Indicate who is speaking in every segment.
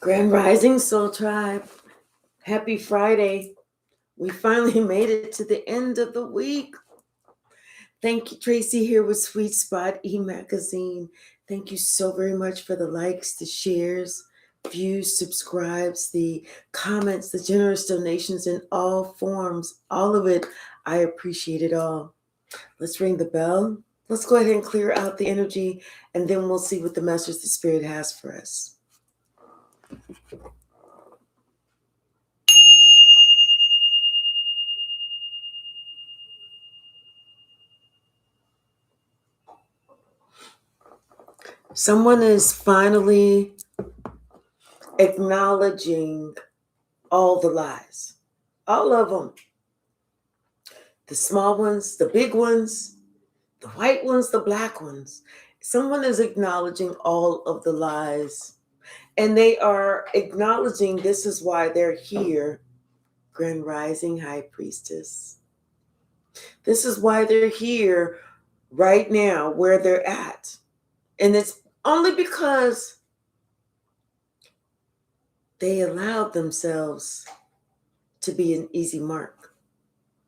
Speaker 1: Grand Rising Soul Tribe. Happy Friday. We finally made it to the end of the week. Thank you, Tracy, here with Sweet Spot e-magazine. Thank you so very much for the likes, the shares, views, subscribes, the comments, the generous donations in all forms. All of it. I appreciate it all. Let's ring the bell. Let's go ahead and clear out the energy, and then we'll see what the message the Spirit has for us. Someone is finally acknowledging all the lies, all of them. The small ones, the big ones, the white ones, the black ones. Someone is acknowledging all of the lies, and they are acknowledging this is why they're here, Grand Rising High Priestess. This is why they're here right now where they're at. And it's only because they allowed themselves to be an easy mark.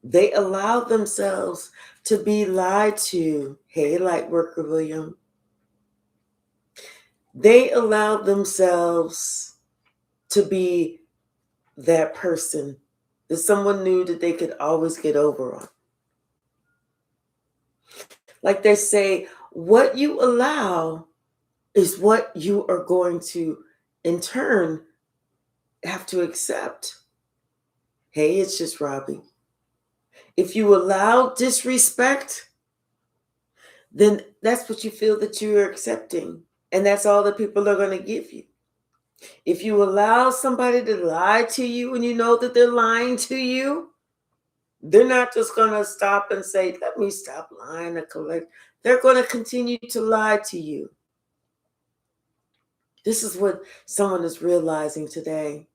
Speaker 1: They allowed themselves to be lied to. Hey, Lightworker William. They allowed themselves to be that person that someone knew that they could always get over on. Like they say, what you allow is what you are going to, in turn, have to accept. Hey, it's just Robbie. If you allow disrespect, then that's what you feel that you are accepting. And that's all that people are going to give you. If you allow somebody to lie to you and you know that they're lying to you, they're not just going to stop and say, let me stop lying and collect. They're going to continue to lie to you. This is what someone is realizing today.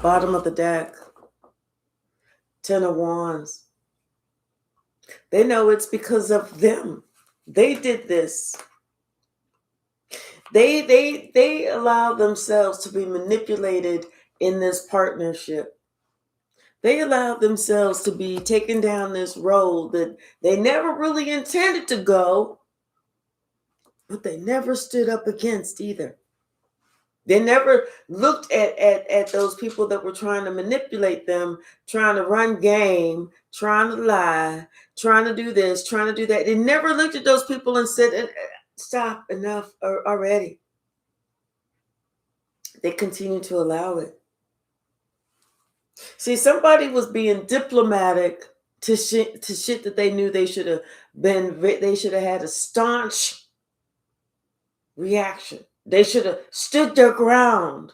Speaker 1: Bottom of the deck. 10 of Wands. They know it's because of them. They did this. They allow themselves to be manipulated in this partnership. They allowed themselves to be taken down this road that they never really intended to go, but they never stood up against either. They never looked at those people that were trying to manipulate them, trying to run game, trying to lie, trying to do this, trying to do that. They never looked at those people and said, stop, enough already. They continue to allow it. See, somebody was being diplomatic to shit that they knew they should have had a staunch reaction. They should have stood their ground.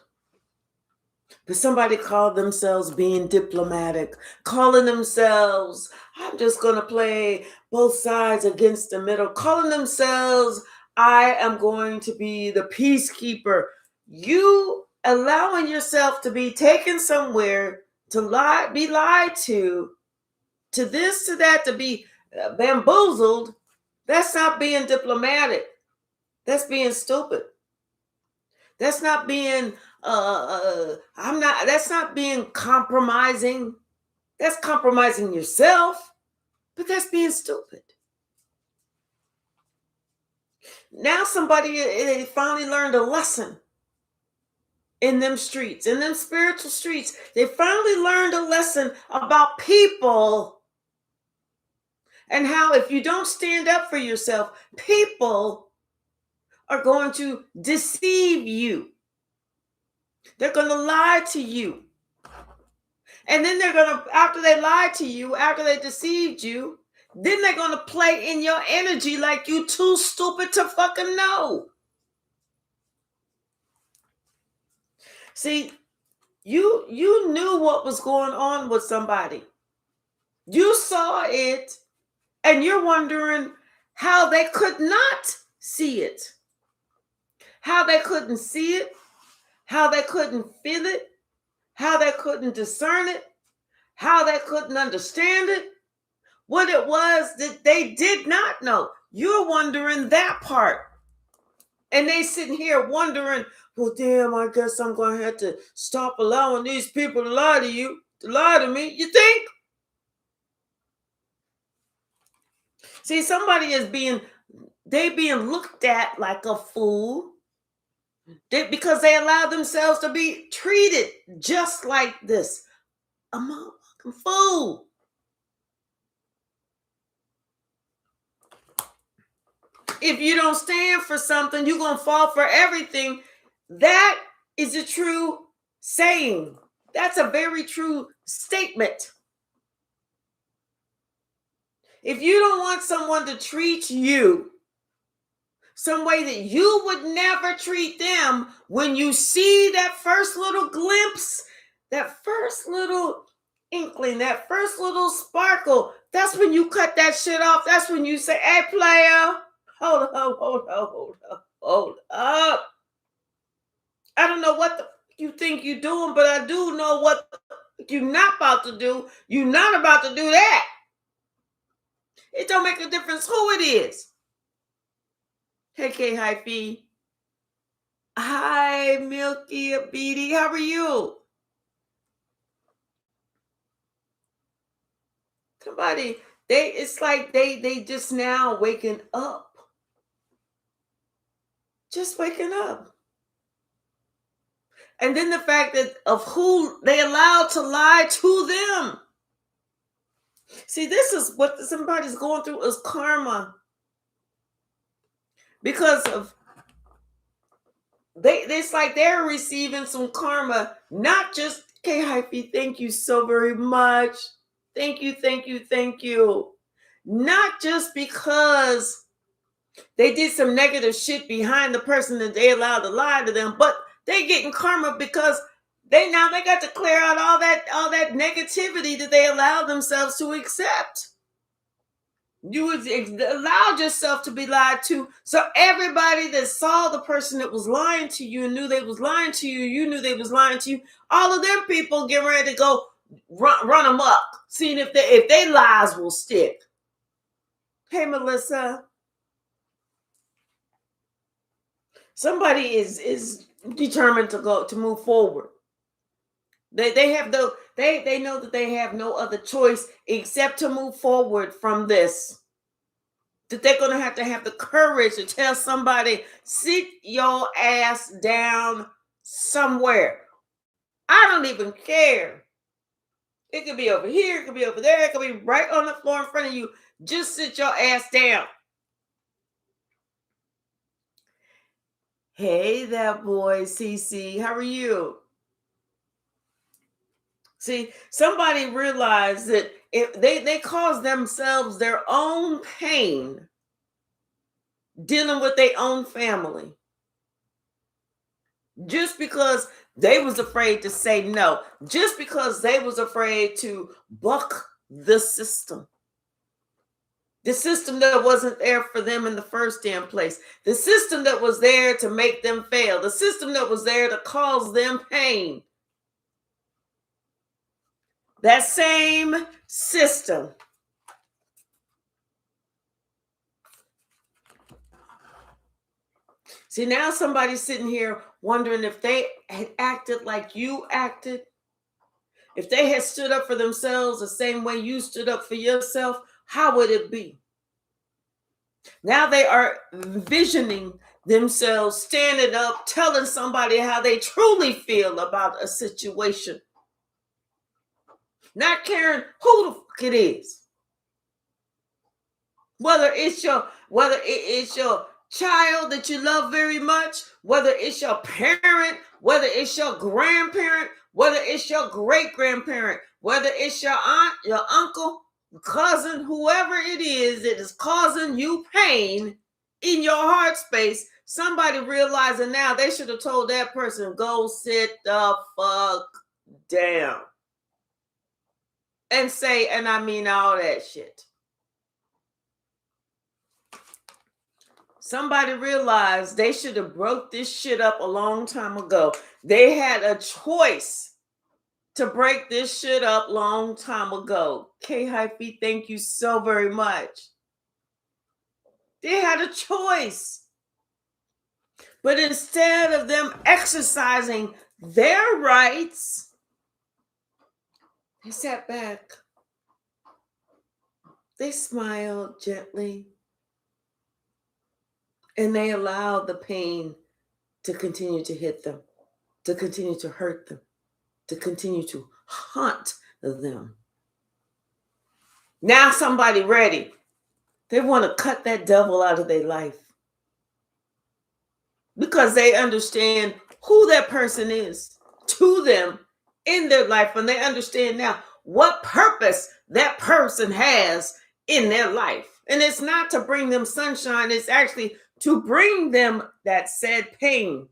Speaker 1: But somebody called themselves being diplomatic, calling themselves, I'm just going to play both sides against the middle, calling themselves, I am going to be the peacekeeper. You allowing yourself to be taken somewhere, to be lied to this, to that, to be bamboozled, that's not being diplomatic. That's being stupid. That's not being, that's not being compromising. That's compromising yourself, but that's being stupid. Now they finally learned a lesson in them streets, in them spiritual streets. They finally learned a lesson about people and how if you don't stand up for yourself, people are going to deceive you. They're going to lie to you. And then they're going to, after they lied to you, after they deceived you, then they're going to play in your energy like you too stupid to fucking know. See, you knew what was going on with somebody. You saw it, and you're wondering how they could not see it. How they couldn't see it, how they couldn't feel it, how they couldn't discern it, how they couldn't understand it, what it was that they did not know. You're wondering that part. And they sitting here wondering, well, damn, I guess I'm going to have to stop allowing these people to lie to you, to lie to me. You think? See, somebody is being looked at like a fool because they allow themselves to be treated just like this. A motherfucking fool. If you don't stand for something, you're going to fall for everything. That is a true saying. That's a very true statement. If you don't want someone to treat you some way that you would never treat them, when you see that first little glimpse, that first little inkling, that first little sparkle, that's when you cut that shit off. That's when you say, hey, player, hold up. I don't know what you think you're doing, but I do know what you're not about to do. You're not about to do that. It don't make a difference who it is. Hey, K Hypsee. Hi, Milky Beatty. How are you? Somebody, it's like they just now waking up. Just waking up. And then the fact that of who they allowed to lie to them. See, this is what somebody's going through is karma. Because of it's like they're receiving some karma, not just K Hypsee, thank you so very much. Thank you. Not just because they did some negative shit behind the person that they allowed to lie to them, but they getting karma because they got to clear out all that negativity that they allowed themselves to accept. You allowed yourself to be lied to. So everybody that saw the person that was lying to you and knew they was lying to you, you knew they was lying to you, all of them people get ready to go run them up, seeing if they lies will stick. Hey, Melissa. Somebody is determined to move forward. They know that they have no other choice except to move forward from this. That they're going to have the courage to tell somebody, sit your ass down somewhere. I don't even care. It could be over here, it could be over there, it could be right on the floor in front of you. Just sit your ass down. Hey, that boy, CC, how are you? See, somebody realized that if they cause themselves their own pain dealing with their own family just because they was afraid to say no, just because they was afraid to buck the system that wasn't there for them in the first damn place, the system that was there to make them fail, the system that was there to cause them pain. That same system See, now somebody's sitting here wondering if they had acted like you acted, if they had stood up for themselves the same way you stood up for yourself, how would it be? Now they are envisioning themselves standing up, telling somebody how they truly feel about a situation, not caring who the fuck it is. Whether it's your child that you love very much, whether it's your parent, whether it's your grandparent, whether it's your great grandparent, whether it's your aunt, your uncle, cousin, whoever it is that is causing you pain in your heart space, somebody realizing now they should have told that person, go sit the fuck down. And say, and I mean all that shit. Somebody realized they should have broke this shit up a long time ago. They had a choice to break this shit up long time ago. K Hypsee, thank you so very much. They had a choice. But instead of them exercising their rights, they sat back. They smiled gently. And they allowed the pain to continue to hit them, to continue to hurt them, to continue to haunt them. Now somebody ready. They want to cut that devil out of their life because they understand who that person is to them in their life. And they understand now what purpose that person has in their life. And it's not to bring them sunshine. It's actually to bring them that said pain.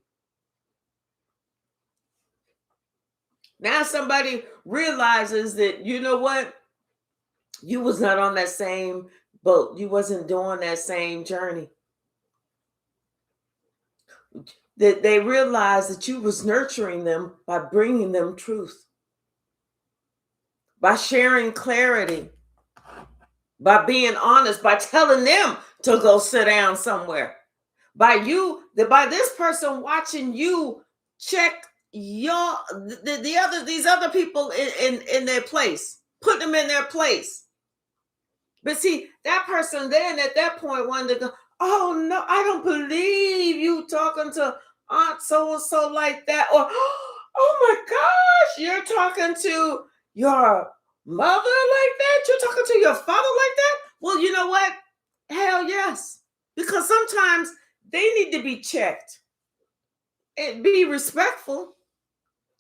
Speaker 1: Now somebody realizes that, you know what? You was not on that same boat. You wasn't doing that same journey. That they realized that you was nurturing them by bringing them truth, by sharing clarity, by being honest, by telling them to go sit down somewhere. By this person watching you check these other people in their place, put them in their place. But see, that person then at that point wanted to go, oh no, I don't believe you talking to Aunt so-and-so like that. Or, oh my gosh, you're talking to your mother like that? You're talking to your father like that? Well, you know what? Hell yes. Because sometimes they need to be checked and be respectful,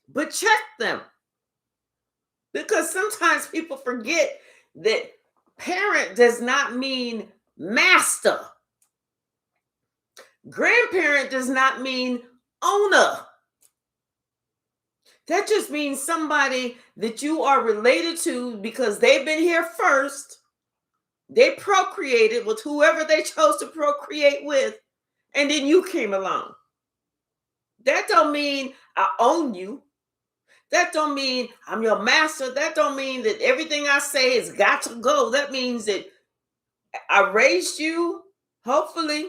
Speaker 1: but check them. Because sometimes people forget that parent does not mean master. Grandparent does not mean owner. That just means somebody that you are related to because they've been here first. They procreated with whoever they chose to procreate with, and then you came along. That don't mean I own you. That don't mean I'm your master. That don't mean that everything I say has got to go. That means that I raised you. Hopefully,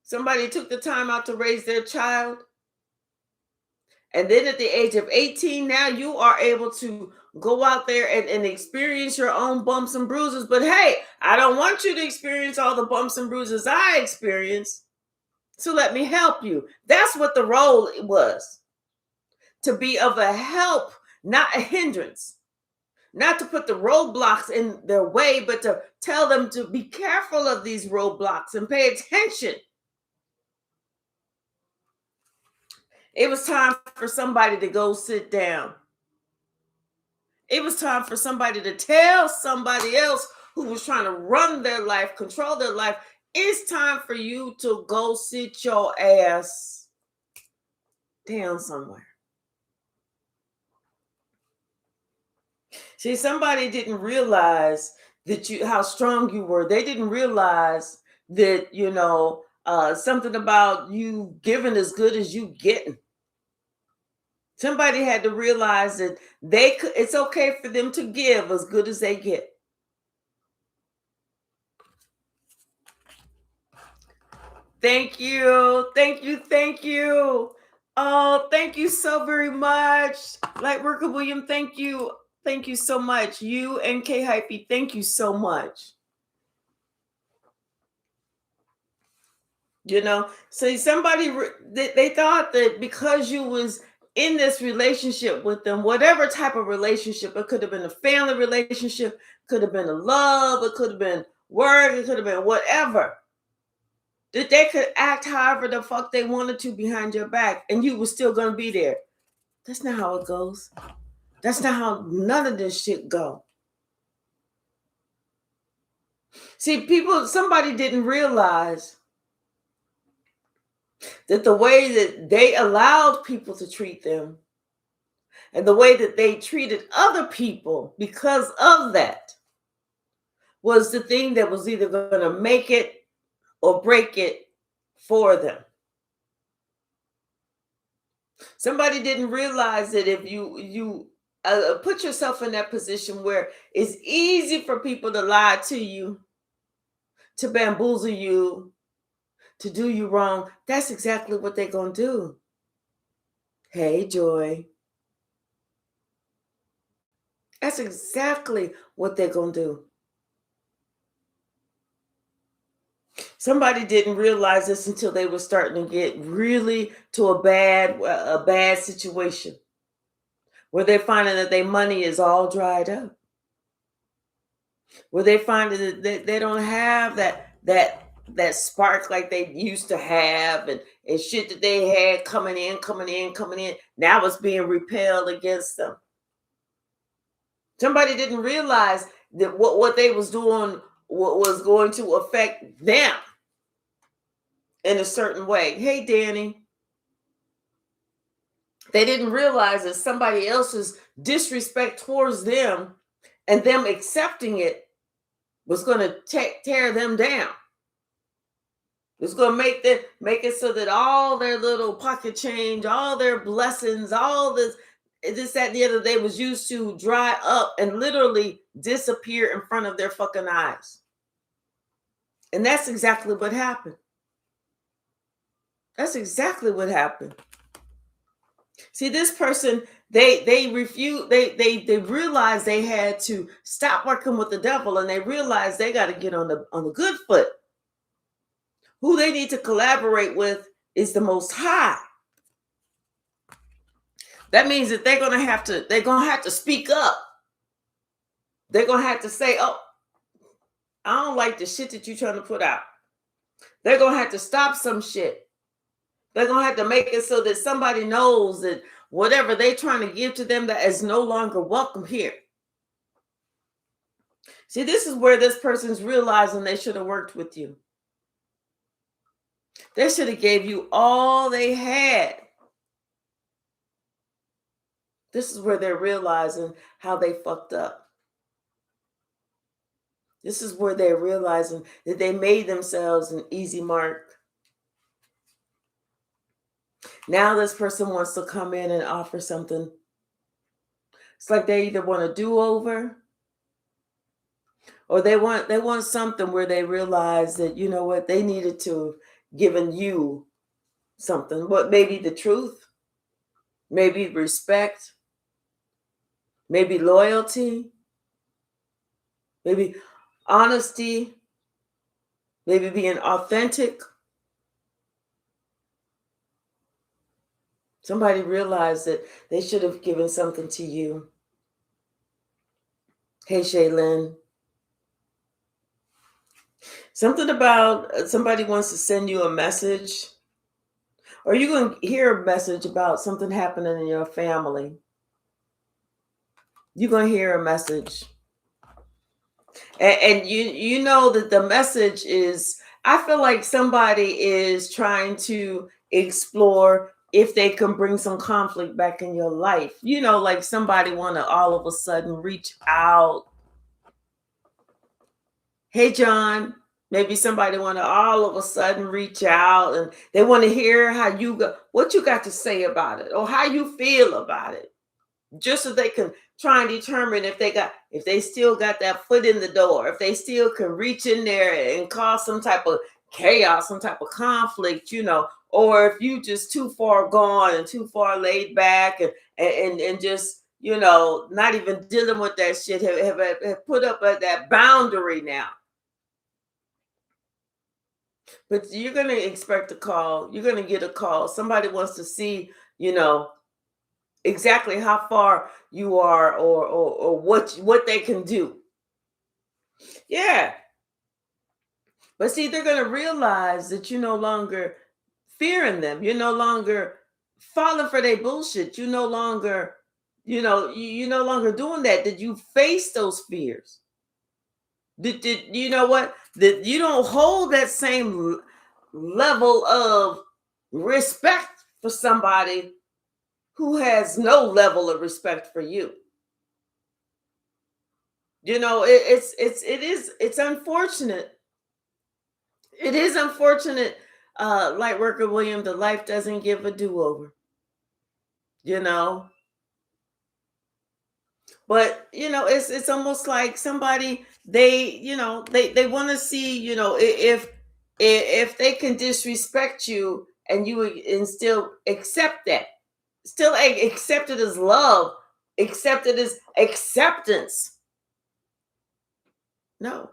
Speaker 1: somebody took the time out to raise their child. And then at the age of 18, now you are able to go out there and experience your own bumps and bruises. But hey, I don't want you to experience all the bumps and bruises I experienced. So let me help you. That's what the role was. To be of a help, not a hindrance. Not to put the roadblocks in their way, but to tell them to be careful of these roadblocks and pay attention. It was time for somebody to go sit down. It was time for somebody to tell somebody else who was trying to run their life, control their life, it's time for you to go sit your ass down somewhere. See, somebody didn't realize that how strong you were. They didn't realize that, something about you giving as good as you getting. Somebody had to realize that it's okay for them to give as good as they get. Thank you. Thank you. Thank you. Oh, thank you so very much. Lightworker William, thank you. Thank you so much. You and K Hypey, thank you so much. So somebody, they thought that because you was in this relationship with them, whatever type of relationship, it could have been a family relationship, could have been a love, it could have been work, it could have been whatever, that they could act however the fuck they wanted to behind your back and you were still going to be there. That's not how it goes. That's not how none of this shit go. See, somebody didn't realize that the way that they allowed people to treat them and the way that they treated other people because of that was the thing that was either going to make it or break it for them. Somebody didn't realize that if you put yourself in that position where it's easy for people to lie to you, to bamboozle you, to do you wrong, that's exactly what they're going to do. Hey, Joy. That's exactly what they're going to do. Somebody didn't realize this until they were starting to get really to a bad situation where they're finding that their money is all dried up, where they find that they don't have that spark like they used to have, and shit that they had coming in. Now it's being repelled against them. Somebody didn't realize that what they was doing was going to affect them in a certain way. Hey, Danny. They didn't realize that somebody else's disrespect towards them and them accepting it was going to tear them down. It's going to make it so that all their little pocket change, all their blessings, all this, that, and the other they was used to dry up and literally disappear in front of their fucking eyes. And that's exactly what happened. That's exactly what happened. See, this person, they refused, they realized they had to stop working with the devil, and they realized they got to get on the good foot. Who they need to collaborate with is the Most High. That means that they're gonna have to speak up. They're gonna have to say, "Oh, I don't like the shit that you're trying to put out." They're gonna have to stop some shit. They're gonna have to make it so that somebody knows that whatever they're trying to give to them that is no longer welcome here. See, this is where this person's realizing they should have worked with you. They should have gave you all they had. This is where they're realizing how they fucked up. This is where they're realizing that they made themselves an easy mark. Now this person wants to come in and offer something. It's like they either want a do-over or they want something where they realize that, you know what, they needed to have given you something. What, maybe the truth, maybe respect, maybe loyalty, maybe honesty, maybe being authentic. Somebody realized that they should have given something to you. Hey, Shaylin. Something about somebody wants to send you a message, or you're going to hear a message about something happening in your family. You're going to hear a message. And you know that the message is, I feel like somebody is trying to explore if they can bring some conflict back in your life. You know, like somebody want to all of a sudden reach out. Hey, John. Maybe somebody want to all of a sudden reach out and they want to hear what you got to say about it or how you feel about it, just so they can try and determine if they still got that foot in the door, if they still can reach in there and cause some type of chaos, some type of conflict, you know, or if you just too far gone and too far laid back and just, you know, not even dealing with that shit, have put up that boundary now. But you're going to expect a call. You're going to get a call. Somebody wants to see, you know, exactly how far you are or what they can do. Yeah. But see, they're going to realize that you're no longer fearing them. You're no longer falling for their bullshit. You no longer, you know, you're no longer doing that. Did you face those fears? Did you know what? That you don't hold that same level of respect for somebody who has no level of respect for you. You know, it's unfortunate. It is unfortunate, light worker William, that life doesn't give a do-over. You know. But you know, it's almost like somebody, they want to see, you know, if If they can disrespect you and and still accept that, still accept it as love, accept it as acceptance. No.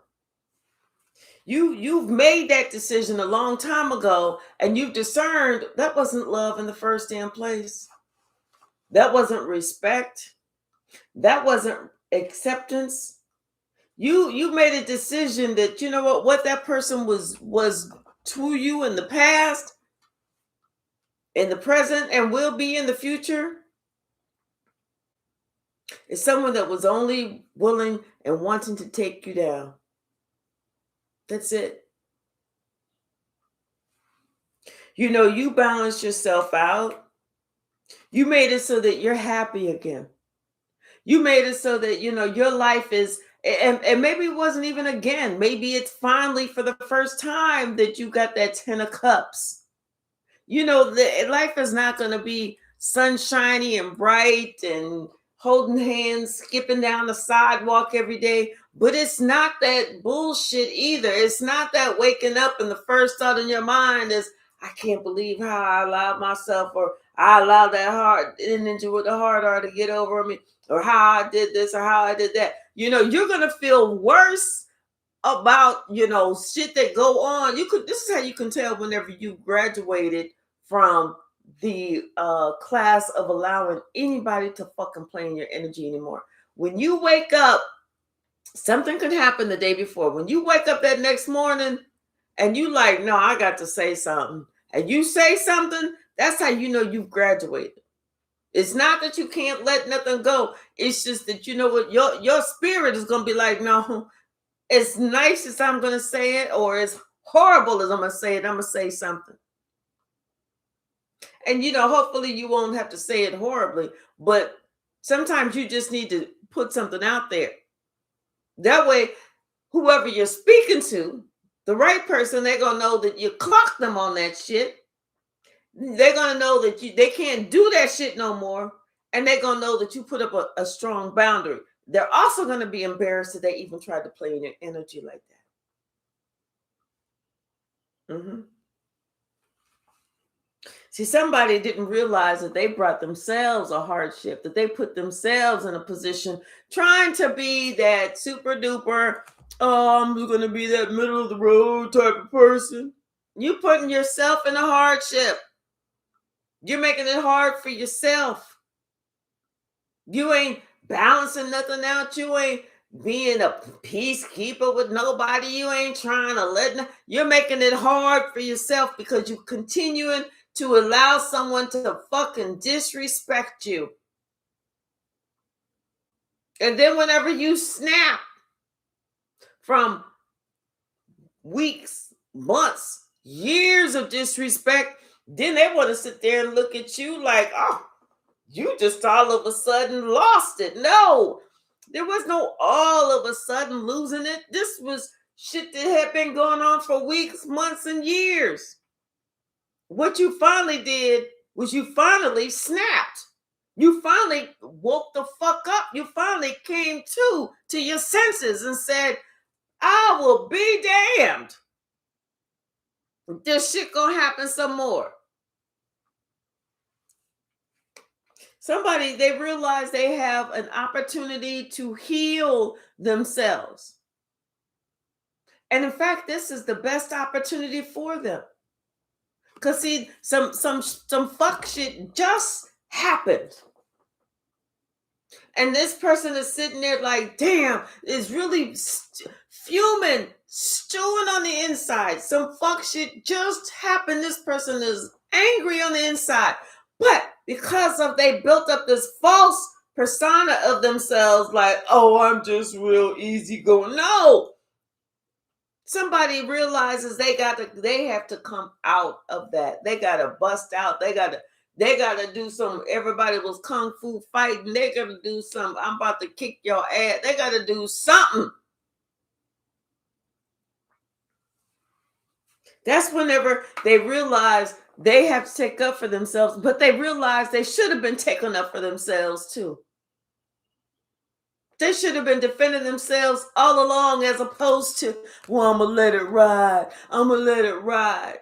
Speaker 1: You've made that decision a long time ago, and you've discerned that wasn't love in the first damn place. That wasn't respect. That wasn't acceptance. You made a decision that, you know what that person was to you in the past, in the present, and will be in the future, is someone that was only willing and wanting to take you down. That's it. You balance yourself out. You made it so that you're happy again. You made it so that, your life is, and maybe it wasn't even again. Maybe it's finally for the first time that you got that 10 of cups. Life is not going to be sunshiny and bright and holding hands, skipping down the sidewalk every day. But it's not that bullshit either. It's not that waking up and the first thought in your mind is, I can't believe how I allowed myself, or I allowed that hard energy with the hard R to get over me, or how I did this or how I did that. You're going to feel worse about shit that go on. This is how you can tell whenever you graduated from the class of allowing anybody to fucking play in your energy anymore. When you wake up, something could happen the day before. When you wake up that next morning and you like, no, I got to say something, and you say something, that's how you know you've graduated. It's not that you can't let nothing go. It's just that what your spirit is gonna be like, no, as nice as I'm going to say it, or as horrible as I'm going to say it, I'm going to say something. And, hopefully you won't have to say it horribly, but sometimes you just need to put something out there. That way, whoever you're speaking to, the right person, they're going to know that you clocked them on that shit. They're going to know that they can't do that shit no more. And they're going to know that you put up a strong boundary. They're also going to be embarrassed that they even tried to play in your energy like that. Mm-hmm. See, somebody didn't realize that they brought themselves a hardship, that they put themselves in a position trying to be that super duper, I'm going to be that middle of the road type of person. You putting yourself in a hardship. You're making it hard for yourself. You ain't balancing nothing out. You ain't being a peacekeeper with nobody. You ain't trying to you're making it hard for yourself because you're continuing to allow someone to fucking disrespect you. And then whenever you snap from weeks, months, years of disrespect, then they want to sit there and look at you like, oh, you just all of a sudden lost it. No, there was no all of a sudden losing it. This was shit that had been going on for weeks, months, and years. What you finally did was you finally snapped. You finally woke the fuck up. You finally came to your senses and said, I will be damned. This shit gonna happen some more. They realize they have an opportunity to heal themselves. And in fact, this is the best opportunity for them. Because see, some fuck shit just happened. And this person is sitting there like, damn, is really fuming, stewing on the inside. Some fuck shit just happened. This person is angry on the inside. But because they built up this false persona of themselves, like, oh, I'm just real easygoing. No. Somebody realizes they have to come out of that. They gotta bust out. They gotta do some. Everybody was kung fu fighting. They gotta do some. I'm about to kick your ass. They gotta do something. That's whenever they realize they have to take up for themselves, but they realize they should have been taking up for themselves too. They should have been defending themselves all along as opposed to, well, I'm going to let it ride. I'm going to let it ride.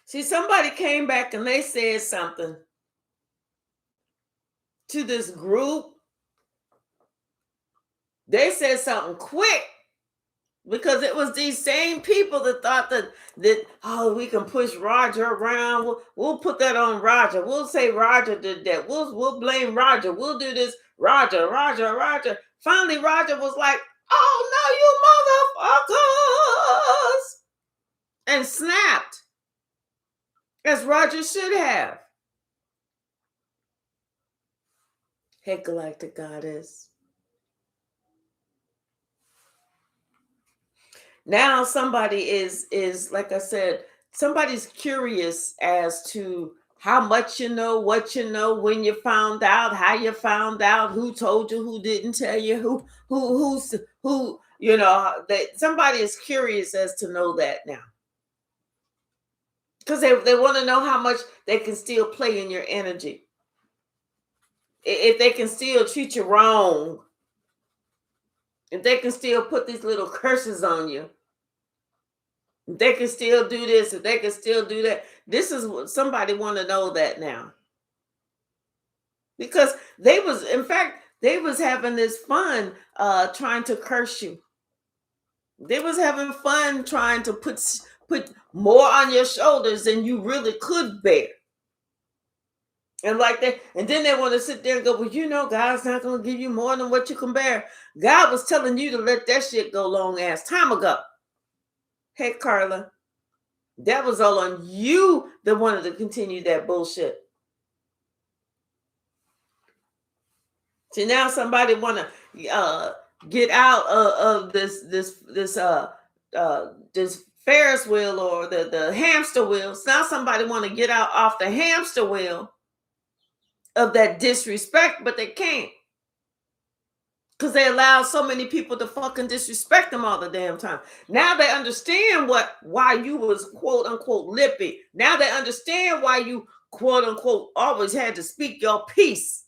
Speaker 1: See, somebody came back and they said something to this group. They said something quick because it was these same people that thought that oh, we can push Roger around. We'll put that on Roger. We'll say Roger did that. We'll blame Roger. We'll do this. Roger. Finally, Roger was like, oh no, you motherfuckers, and snapped, as Roger should have. Hey, Galactic Goddess. Now somebody is like I said, somebody's curious as to how much you know, what you know, when you found out, how you found out, who told you, who didn't tell you, who you know, that somebody is curious as to know that now. Because they want to know how much they can still play in your energy. If they can still treat you wrong, if they can still put these little curses on you. They can still do this, if they can still do that. This is what somebody want to know that now. Because they was, in fact, they was having this fun trying to curse you. They was having fun trying to put more on your shoulders than you really could bear. And like that, and then they want to sit there and go, well, you know, God's not going to give you more than what you can bear. God was telling you to let that shit go long ass time ago. Hey, Carla. That was all on you that wanted to continue that bullshit. See, now somebody want to get out of this Ferris wheel or the hamster wheel. So now somebody want to get out off the hamster wheel of that disrespect, but they can't. Because they allow so many people to fucking disrespect them all the damn time. Now they understand why you was quote unquote lippy. Now they understand why you quote unquote always had to speak your piece.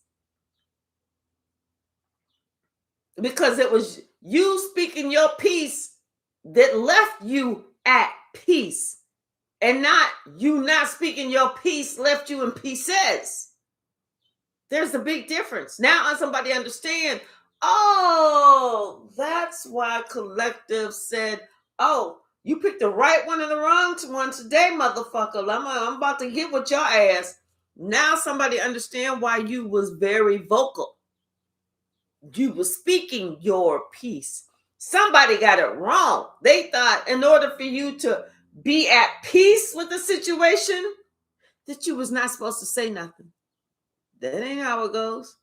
Speaker 1: Because it was you speaking your piece that left you at peace. And not you not speaking your piece left you in pieces. There's a big difference. Now somebody understand. Oh, that's why Collective said, oh, you picked the right one and the wrong one today, motherfucker. I'm about to get with your ass. Now somebody understand why you was very vocal. You was speaking your piece. Somebody got it wrong. They thought in order for you to be at peace with the situation, that you was not supposed to say nothing. That ain't how it goes.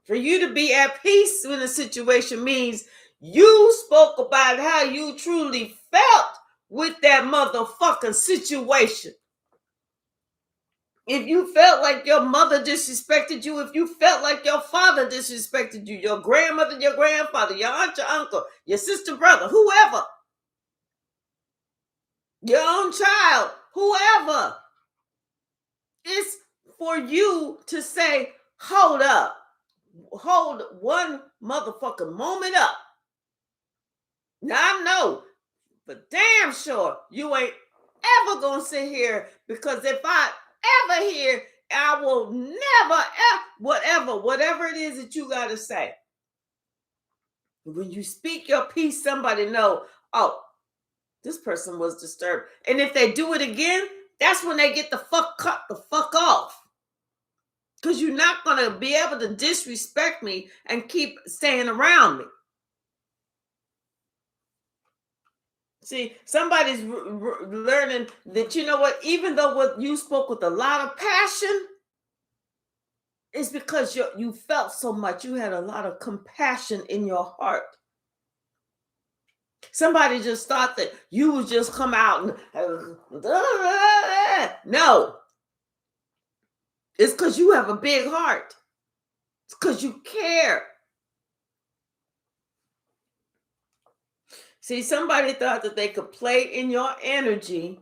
Speaker 1: For you to be at peace when a situation means you spoke about how you truly felt with that motherfucking situation. If you felt like your mother disrespected you, if you felt like your father disrespected you, your grandmother, your grandfather, your aunt, your uncle, your sister, brother, whoever, your own child, whoever, it's for you to say, hold up. Hold one motherfucking moment up. Now I know, but damn sure you ain't ever gonna sit here, because if I ever hear, I will never whatever it is that you gotta say. When you speak your piece, somebody know, oh, this person was disturbed. And if they do it again, that's when they get cut the fuck off. Because you're not going to be able to disrespect me and keep staying around me. See, somebody's learning that, you know what, even though what you spoke with a lot of passion, it's because you felt so much. You had a lot of compassion in your heart. Somebody just thought that you would just come out and no. It's because you have a big heart. It's because you care. See, somebody thought that they could play in your energy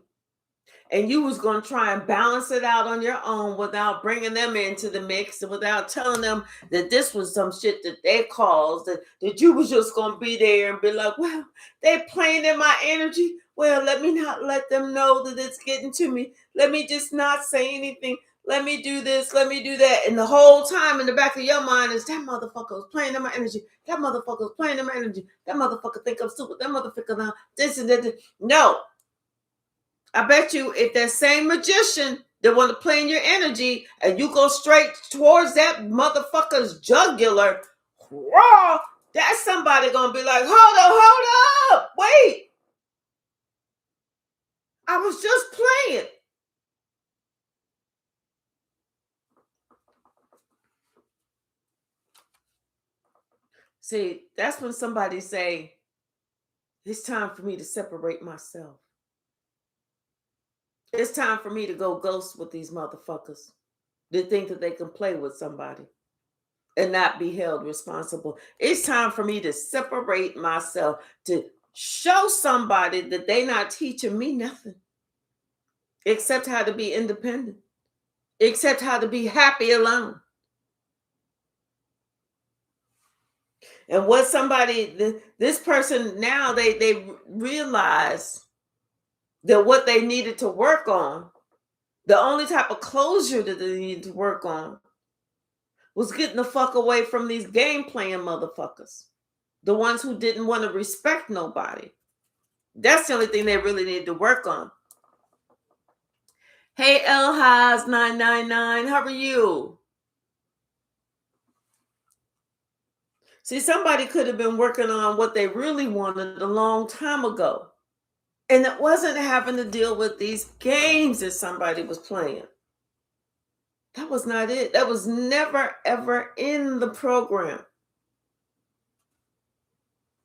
Speaker 1: and you was going to try and balance it out on your own without bringing them into the mix and without telling them that this was some shit that they caused, that you was just going to be there and be like, well, they playing in my energy. Well, let me not let them know that it's getting to me. Let me just not say anything. Let me do this. Let me do that. And the whole time in the back of your mind is that motherfucker was playing in my energy. That motherfucker was playing in my energy. That motherfucker think I'm stupid. That motherfucker now this and that. No. I bet you if that same magician that want to play in your energy and you go straight towards that motherfucker's jugular, raw, that's somebody going to be like, hold up. Wait. I was just playing. See, that's when somebody say, it's time for me to separate myself. It's time for me to go ghost with these motherfuckers that think that they can play with somebody and not be held responsible. It's time for me to separate myself, to show somebody that they not teaching me nothing except how to be independent, except how to be happy alone. And what somebody, this person now, they realize that what they needed to work on, the only type of closure that they needed to work on was getting the fuck away from these game playing motherfuckers. The ones who didn't want to respect nobody. That's the only thing they really needed to work on. Hey, Elhaz 999, how are you? See, somebody could have been working on what they really wanted a long time ago. And it wasn't having to deal with these games that somebody was playing. That was not it. That was never, ever in the program.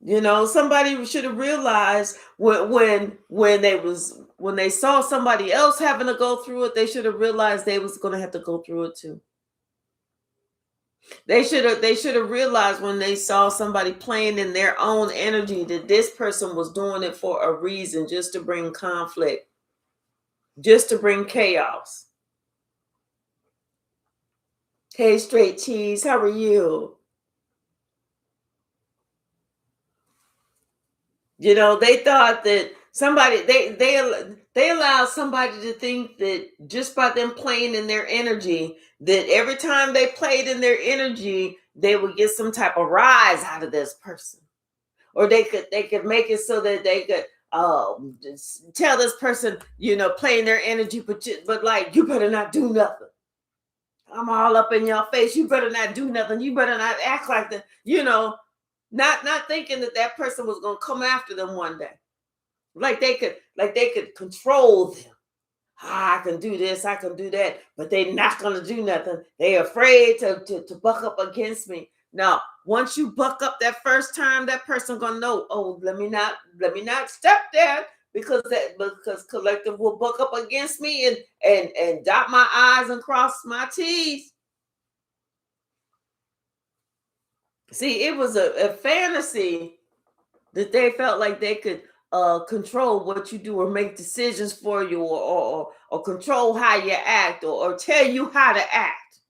Speaker 1: You know, somebody should have realized when they saw somebody else having to go through it, they should have realized they was going to have to go through it too. They should have realized when they saw somebody playing in their own energy that this person was doing it for a reason, just to bring conflict, just to bring chaos. Hey, Straight Cheese, how are you? You know, they thought that somebody they allowed somebody to think that just by them playing in their energy, that every time they played in their energy, they would get some type of rise out of this person, or they could make it so that they could tell this person, you know, playing their energy, but like, you better not do nothing. I'm all up in your face. You better not do nothing. You better not act like that. You know, not thinking that person was gonna come after them one day, like they could control them. I can do this, I can do that, but they're not gonna do nothing. They're afraid to buck up against me. Now, once you buck up that first time, that person gonna know. Oh, let me not step there, because collective will buck up against me and dot my I's and cross my T's. See, it was a fantasy that they felt like they could control what you do, or make decisions for you, or control how you act, or tell you how to act.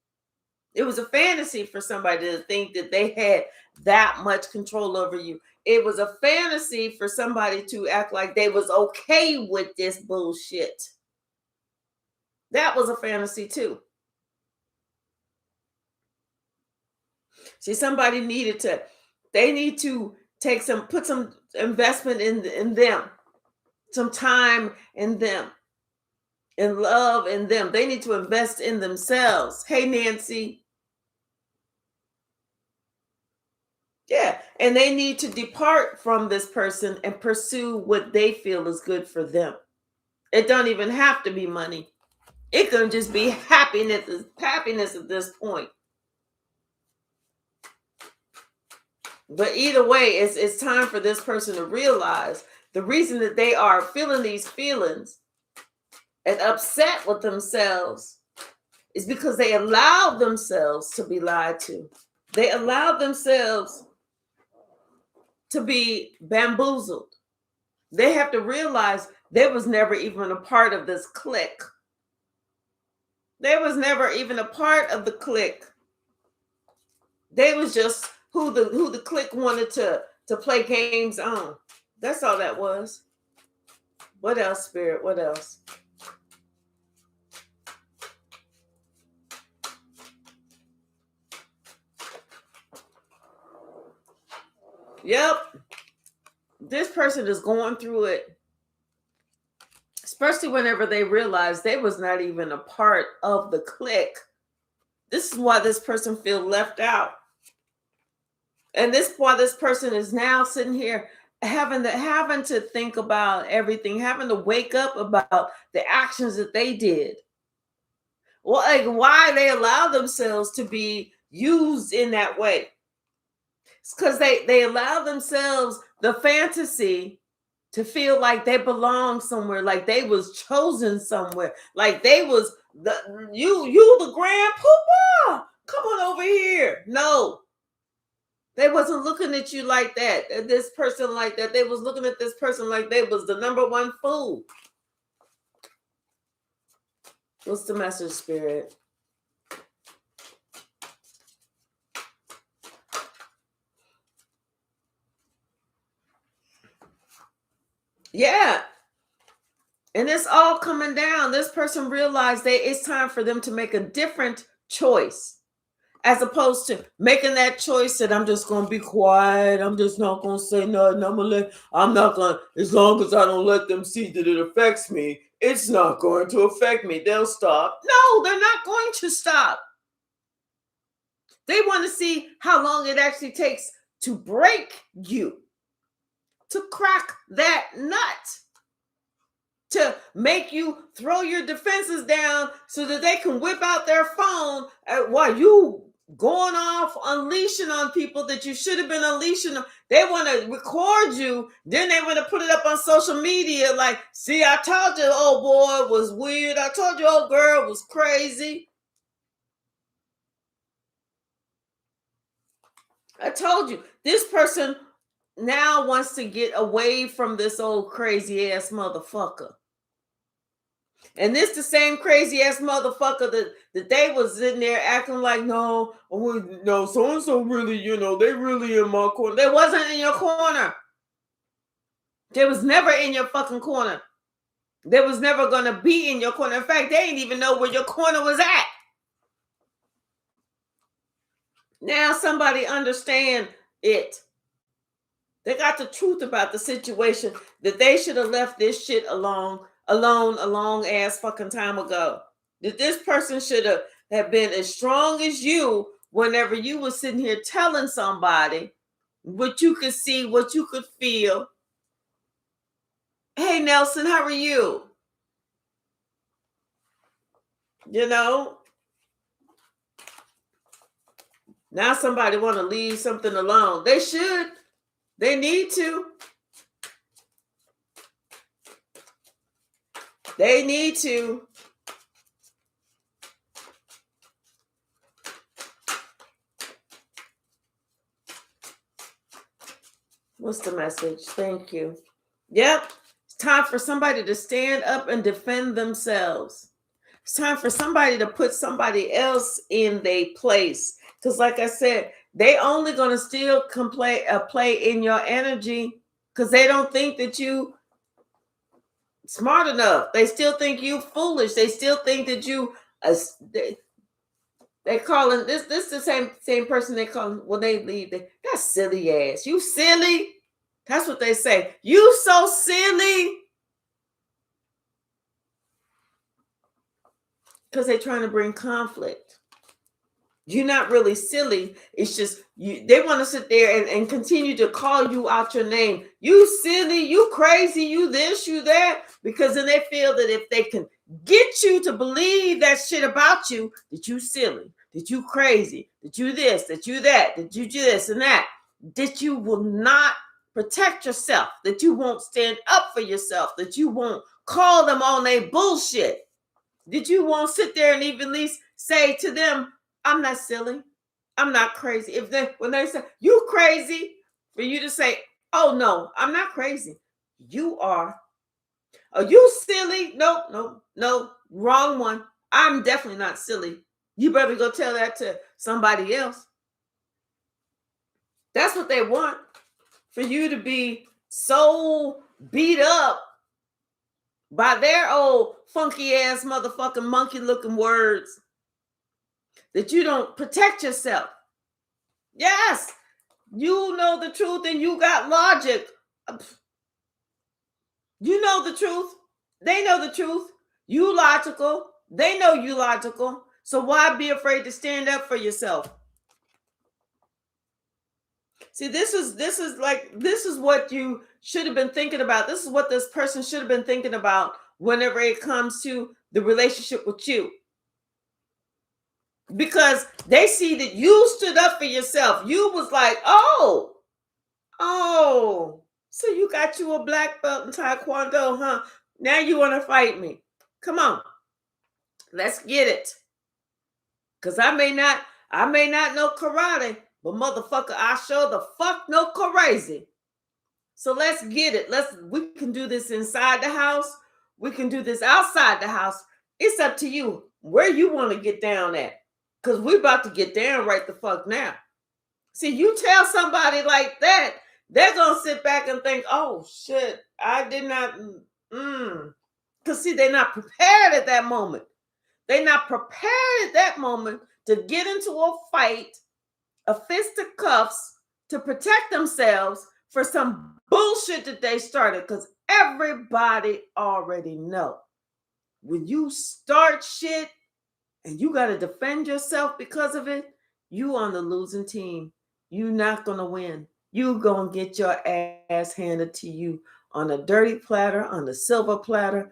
Speaker 1: It was a fantasy for somebody to think that they had that much control over you. It was a fantasy for somebody to act like they was okay with this bullshit. That was a fantasy too. See, somebody they need to put some investment in them, some time in them, and love in them. They need to invest in themselves. Hey, Nancy. Yeah, and they need to depart from this person and pursue what they feel is good for them. It don't even have to be money. It can just be happiness at this point. But either way, it's time for this person to realize the reason that they are feeling these feelings and upset with themselves is because they allowed themselves to be lied to. They allowed themselves to be bamboozled. They have to realize they was never even a part of this clique. They was never even a part of the clique. They was just who the clique wanted to play games on. That's all that was. What else, Spirit? What else? Yep. This person is going through it. Especially whenever they realize they was not even a part of the clique. This is why this person feels left out. And this is why this person is now sitting here having to think about everything, having to wake up about the actions that they did. Well, like why they allow themselves to be used in that way. It's because they allow themselves the fantasy to feel like they belong somewhere, like they was chosen somewhere, like they was the grand poobah. Come on over here. No. They wasn't looking at you like that, this person like that. They was looking at this person like they was the number one fool. What's the message, Spirit? Yeah. And it's all coming down. This person realized that it's time for them to make a different choice. As opposed to making that choice that I'm just going to be quiet. I'm just not going to say nothing. I'm not going to, as long as I don't let them see that it affects me, it's not going to affect me. They'll stop. No, they're not going to stop. They want to see how long it actually takes to break you, to crack that nut, to make you throw your defenses down so that they can whip out their phone while you going off unleashing on people that you should have been unleashing on. They want to record you, then they want to put it up on social media like, see, I told you old boy was weird, I told you old girl was crazy, I told you. This person now wants to get away from this old crazy ass motherfucker. And this the same crazy ass motherfucker that they was in there acting like, no, so-and-so really, they really in my corner. They wasn't in your corner. They was never in your fucking corner. They was never going to be in your corner. In fact, they didn't even know where your corner was at. Now somebody understand it. They got the truth about the situation, that they should have left this shit alone a long ass fucking time ago. That this person should have been as strong as you whenever you were sitting here telling somebody what you could see, what you could feel. Hey, Nelson, how are you? Now somebody want to leave something alone. They should. They need to. They need to. What's the message? Thank you. Yep. It's time for somebody to stand up and defend themselves. It's time for somebody to put somebody else in their place. Because like I said, they only going to still play in your energy because they don't think that you smart enough. They still think you foolish. They still think that you they calling this the same person they call when they leave. That's silly ass. You silly. That's what they say. You so silly. Because they're trying to bring conflict. You're not really silly. It's just they want to sit there and continue to call you out your name. You silly, you crazy, you this, you that. Because then they feel that if they can get you to believe that shit about you, that you silly, that you crazy, that you this, that you that, that you do this and that you will not protect yourself, that you won't stand up for yourself, that you won't call them on their bullshit, that you won't sit there and even at least say to them, I'm not silly. I'm not crazy. When they say, you crazy, for you to say, oh no, I'm not crazy. You are. Are you silly? No. Wrong one. I'm definitely not silly. You better go tell that to somebody else. That's what they want. For you to be so beat up by their old funky ass motherfucking monkey looking words that you don't protect yourself. Yes, you know the truth and you got logic. You know the truth. They know the truth. You logical. They know you logical. So why be afraid to stand up for yourself? See, this is what you should have been thinking about. This is what this person should have been thinking about whenever it comes to the relationship with you. Because they see that you stood up for yourself. You was like, oh, so you got you a black belt in Taekwondo, huh? Now you want to fight me. Come on. Let's get it. Because I may not know karate, but motherfucker, I sure the fuck know crazy. So let's get it. We can do this inside the house. We can do this outside the house. It's up to you where you want to get down at. Because we're about to get down right the fuck now. See, you tell somebody like that, they're going to sit back and think, oh, shit, I did not. Because, see, they're not prepared at that moment. They're not prepared at that moment to get into a fight, a fist of cuffs, to protect themselves for some bullshit that they started. Because everybody already know. When you start shit and you got to defend yourself because of it, you on the losing team. You're not going to win. You're going to get your ass handed to you on a dirty platter, on a silver platter,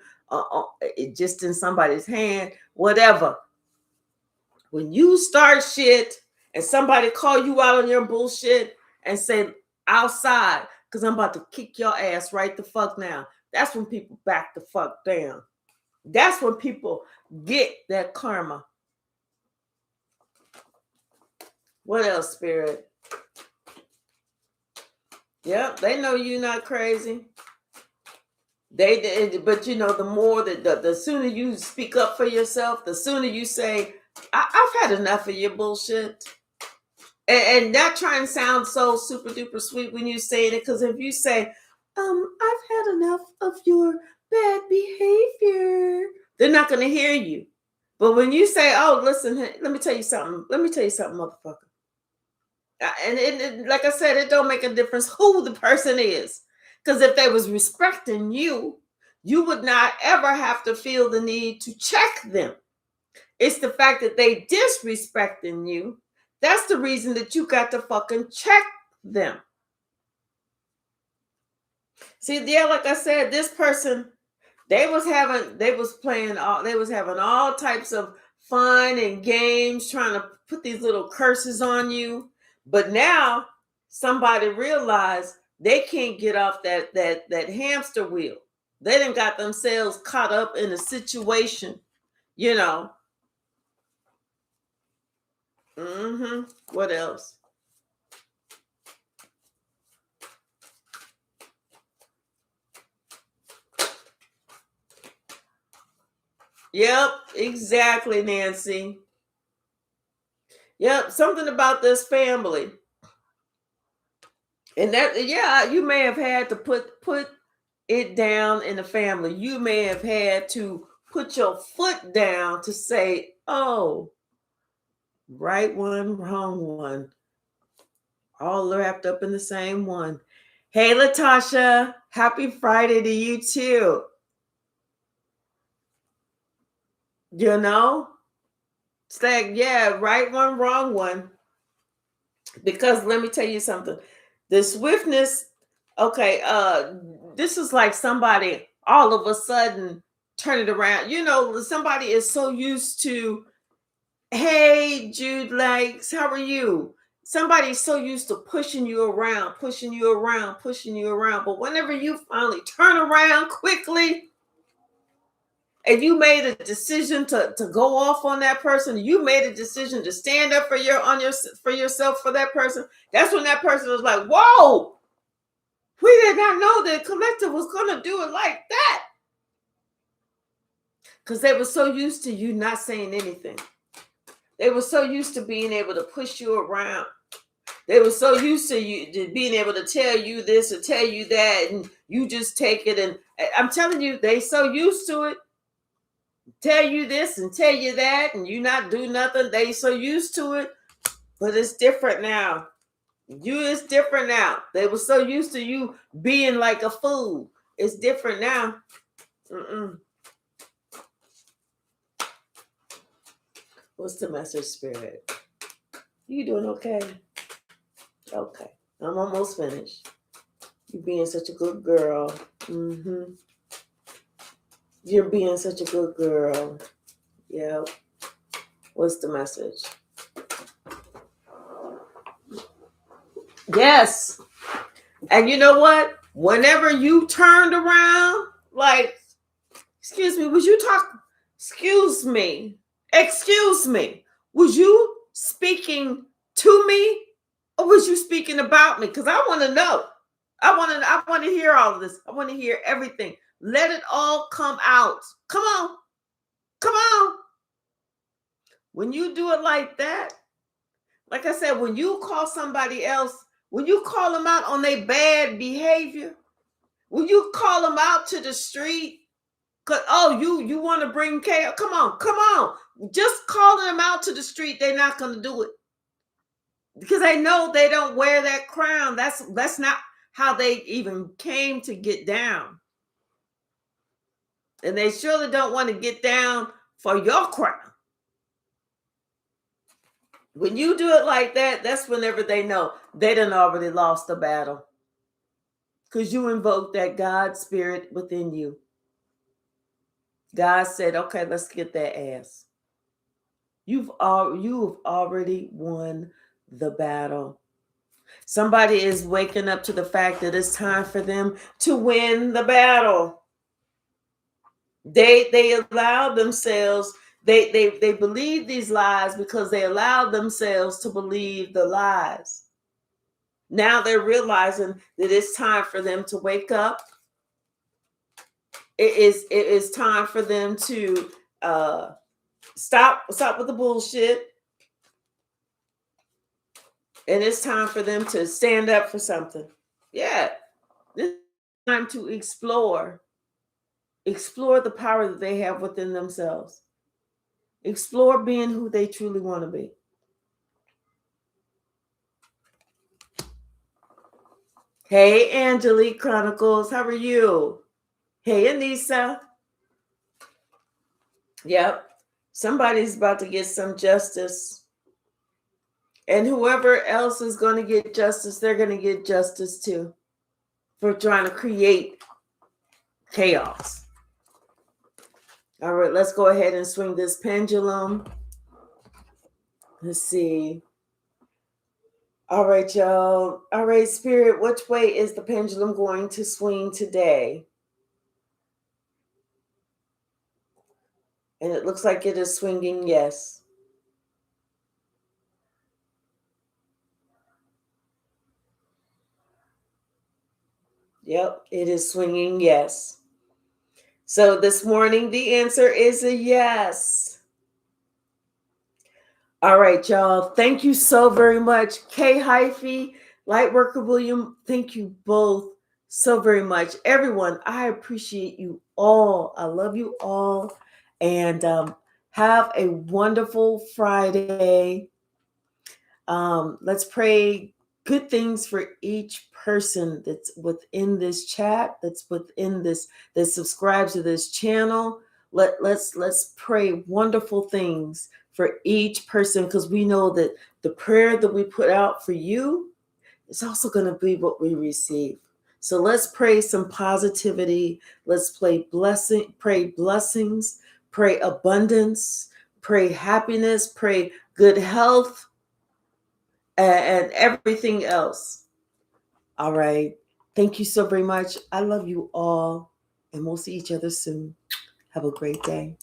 Speaker 1: just in somebody's hand, whatever. When you start shit and somebody call you out on your bullshit and say, outside, because I'm about to kick your ass right the fuck now. That's when people back the fuck down. That's when people get that karma. What else, Spirit? Yep, they know you're not crazy. But you know, the more the sooner you speak up for yourself, the sooner you say, I've had enough of your bullshit. And not try and sound so super duper sweet when you say it, because if you say, I've had enough of your bad behavior, they're not going to hear you. But when you say, oh, listen, let me tell you something. Let me tell you something, motherfucker. And like I said, it don't make a difference who the person is. Because if they was respecting you, you would not ever have to feel the need to check them. It's the fact that they disrespecting you. That's the reason that you got to fucking check them. See, yeah, like I said, this person, they was having all types of fun and games, trying to put these little curses on you. But now somebody realized they can't get off that hamster wheel. They done got themselves caught up in a situation, you know. What else? Yep, exactly, Nancy. Yep, something about this family. And that, yeah, you may have had to put it down in the family. You may have had to put your foot down to say, oh, right one, wrong one. All wrapped up in the same one. Hey, Latasha, happy Friday to you too. You know? It's like, yeah, right one, wrong one. Because let me tell you something. The swiftness, okay, this is like somebody all of a sudden turn it around. You know, somebody is so used to, hey, Jude Likes, how are you? Somebody's so used to pushing you around. But whenever you finally turn around quickly, and you made a decision to go off on that person, you made a decision to stand up for yourself for that person, that's when that person was like, whoa, We did not know that collective was going to do it like that. Because they were so used to you not saying anything. They were so used to being able to push you around. They were so used to you to being able to tell you this or tell you that, and you just take it. And I'm telling you, they so used to it. Tell you this and tell you that, and you not do nothing. They so used to it. But it's different now. It's different now. They were so used to you being like a fool. It's different now. What's the message, Spirit? You doing okay? Okay. I'm almost finished. You being such a good girl. You're being such a good girl. Yeah. What's the message? Yes. And you know what? Whenever you turned around, like, excuse me, was you talking? Excuse me. Was you speaking to me, or was you speaking about me? Because I want to know. I want to hear all of this. I want to hear everything. Let it all come out. Come on. Come on. When you do it like that, like I said, when you call somebody else, when you call them out on their bad behavior, when you call them out to the street, because, you want to bring chaos. Come on. Just calling them out to the street, they're not going to do it. Because they know they don't wear that crown. That's not how they even came to get down. And they surely don't want to get down for your crown. When you do it like that, that's whenever they know they done already lost the battle. Because you invoke that God spirit within you. God said, okay, let's get that ass. You've already won the battle. Somebody is waking up to the fact that it's time for them to win the battle. They allow themselves, they believe these lies because they allowed themselves to believe the lies. Now they're realizing that it's time for them to wake up. It is time for them to stop with the bullshit. And it's time for them to stand up for something. Yeah. It's time to explore the power that they have within themselves. Explore being who they truly want to be. Hey, Angelique Chronicles, how are you? Hey, Anissa. Yep. Somebody's about to get some justice. And whoever else is going to get justice, they're going to get justice too. For trying to create chaos. All right, let's go ahead and swing this pendulum. Let's see. All right, y'all. All right, Spirit, which way is the pendulum going to swing today? And it looks like it is swinging yes. Yep, it is swinging yes. So this morning, the answer is a yes. All right, y'all. Thank you so very much. Kay Hypsee, Lightworker William, thank you both so very much. Everyone, I appreciate you all. I love you all. And have a wonderful Friday. Let's pray good things for each person that's within this chat, that's within this, that subscribes to this channel. Let's pray wonderful things for each person, because we know that the prayer that we put out for you is also going to be what we receive. So let's pray some positivity. Let's pray blessings, pray abundance, pray happiness, pray good health, and everything else. All right. Thank you so very much. I love you all, and we'll see each other soon. Have a great day.